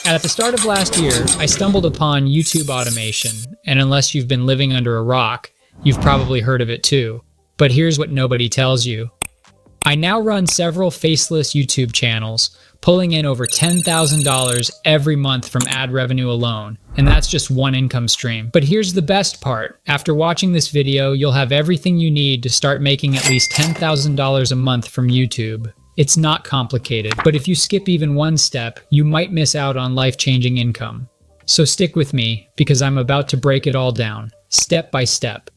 At the start of last year, I stumbled upon YouTube automation, and unless you've been living under a rock, you've probably heard of it too. But here's what nobody tells you. I now run several faceless YouTube channels, pulling in over $10,000 every month from ad revenue alone, and that's just one income stream. But here's the best part. After watching this video, you'll have everything you need to start making at least $10,000 a month from YouTube. It's not complicated, but if you skip even one step, you might miss out on life-changing income. So stick with me, because I'm about to break it all down, step by step.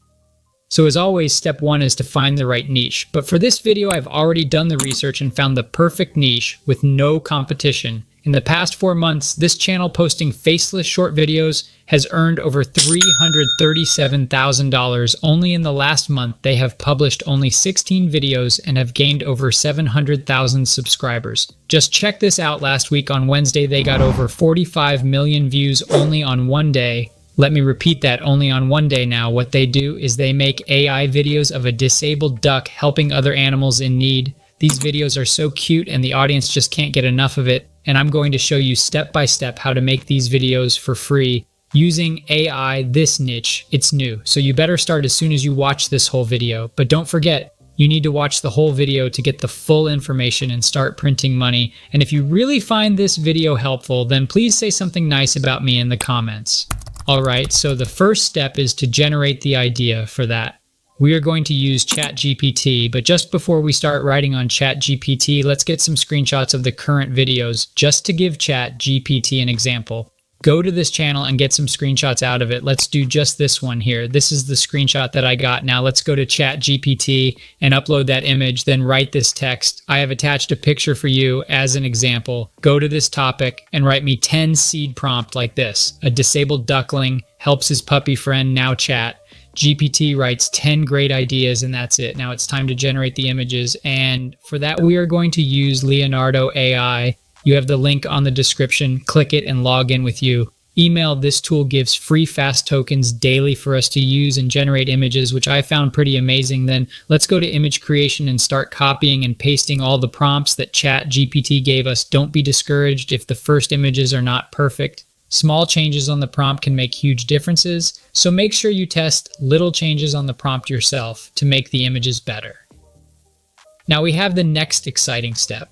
So as always, step one is to find the right niche. But for this video, I've already done the research and found the perfect niche with no competition. In the past 4 months, this channel posting faceless short videos has earned over $337,000. Only in the last month, they have published only 16 videos and have gained over 700,000 subscribers. Just check this out. Last week on Wednesday, they got over 45 million views only on one day. Let me repeat that, only on one day now. What they do is they make AI videos of a disabled duck helping other animals in need. These videos are so cute and the audience just can't get enough of it. And I'm going to show you step by step how to make these videos for free using AI, this niche. It's new, so you better start as soon as you watch this whole video. But don't forget, you need to watch the whole video to get the full information and start printing money. And if you really find this video helpful, then please say something nice about me in the comments. Alright, so the first step is to generate the idea. For that, we are going to use ChatGPT, but just before we start writing on ChatGPT, let's get some screenshots of the current videos just to give ChatGPT an example. Go to this channel and get some screenshots out of it. Let's do just this one here. This is the screenshot that I got. Now let's go to ChatGPT and upload that image, then write this text. I have attached a picture for you as an example. Go to this topic and write me 10 seed prompt like this. A disabled duckling helps his puppy friend now chat. GPT writes 10 great ideas, and that's it. Now it's time to generate the images, and for that we are going to use Leonardo AI. You have the link on the description. Click it and log in with you. Email. This tool gives free fast tokens daily for us to use and generate images, which I found pretty amazing. Then let's go to image creation and start copying and pasting all the prompts that ChatGPT gave us. Don't be discouraged if the first images are not perfect. Small changes on the prompt can make huge differences, so make sure you test little changes on the prompt yourself to make the images better. Now we have the next exciting step.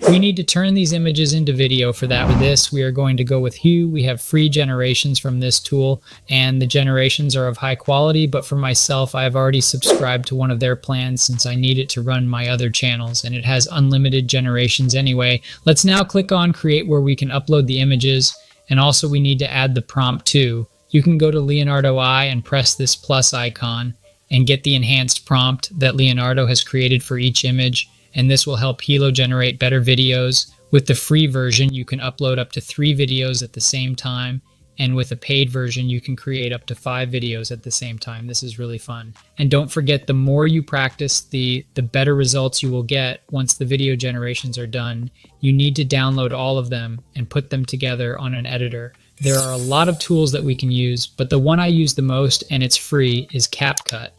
We need to turn these images into video. For that, with this, we are going to go with Hue. We have free generations from this tool, and the generations are of high quality, but for myself, I have already subscribed to one of their plans since I need it to run my other channels, and it has unlimited generations anyway. Let's now click on Create, where we can upload the images, and also we need to add the prompt too. You can go to Leonardo AI and press this plus icon and get the enhanced prompt that Leonardo has created for each image. And this will help Hilo generate better videos. With the free version, you can upload up to 3 videos at the same time, and with a paid version, you can create up to 5 videos at the same time. This is really fun. And don't forget, the more you practice, the better results you will get once the video generations are done. You need to download all of them and put them together on an editor. There are a lot of tools that we can use, but the one I use the most, and it's free, is CapCut.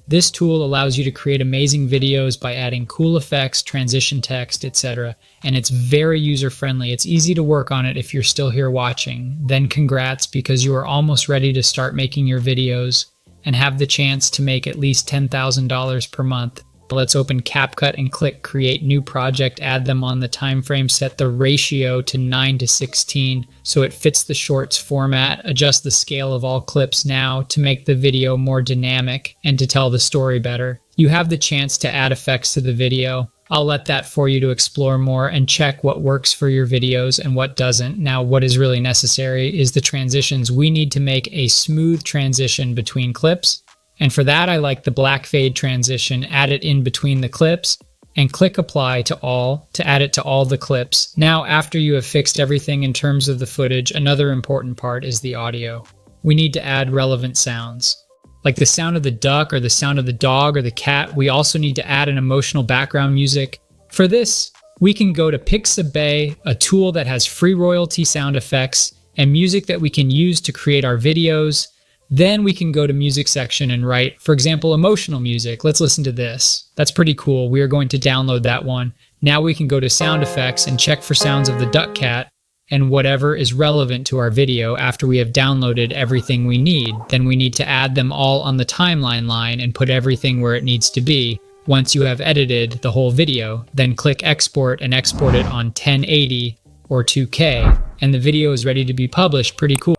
This tool allows you to create amazing videos by adding cool effects, transition text, etc. And it's very user-friendly. It's easy to work on it if you're still here watching. Then congrats, because you are almost ready to start making your videos and have the chance to make at least $10,000 per month. Let's open CapCut and click Create New Project. Add them on the time frame. Set the ratio to 9:16 so it fits the shorts format. Adjust the scale of all clips now to make the video more dynamic and to tell the story better. You have the chance to add effects to the video. I'll let that for you to explore more and check what works for your videos and what doesn't. Now, what is really necessary is the transitions. We need to make a smooth transition between clips. And for that, I like the black fade transition. Add it in between the clips and click Apply to All to add it to all the clips. Now, after you have fixed everything in terms of the footage, another important part is the audio. We need to add relevant sounds, like the sound of the duck or the sound of the dog or the cat. We also need to add an emotional background music. For this, we can go to Pixabay, a tool that has free royalty sound effects and music that we can use to create our videos. Then we can go to music section and write, for example, emotional music. Let's listen to this. That's pretty cool. We are going to download that one. Now we can go to sound effects and check for sounds of the duck cat. and whatever is relevant to our video after we have downloaded everything we need. Then we need to add them all on the timeline line and put everything where it needs to be. Once you have edited the whole video, then click export and export it on 1080 or 2K, and the video is ready to be published. Pretty cool.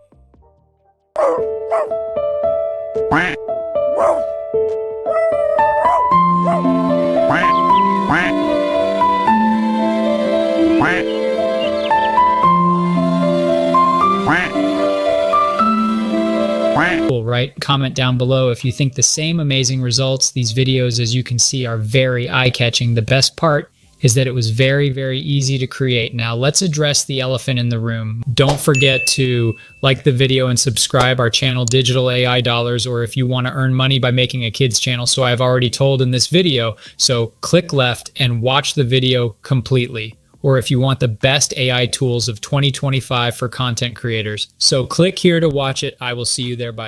Cool, right? Comment down below if you think the same amazing results. These videos, as you can see, are very eye-catching. The best part is that it was very, very easy to create. Now let's address the elephant in the room. Don't forget to like the video and subscribe our channel, Digital AI Dollars, or if you want to earn money by making a kids channel. So I've already told in this video, so click left and watch the video completely. Or if you want the best AI tools of 2025 for content creators. So click here to watch it. I will see you there. Bye.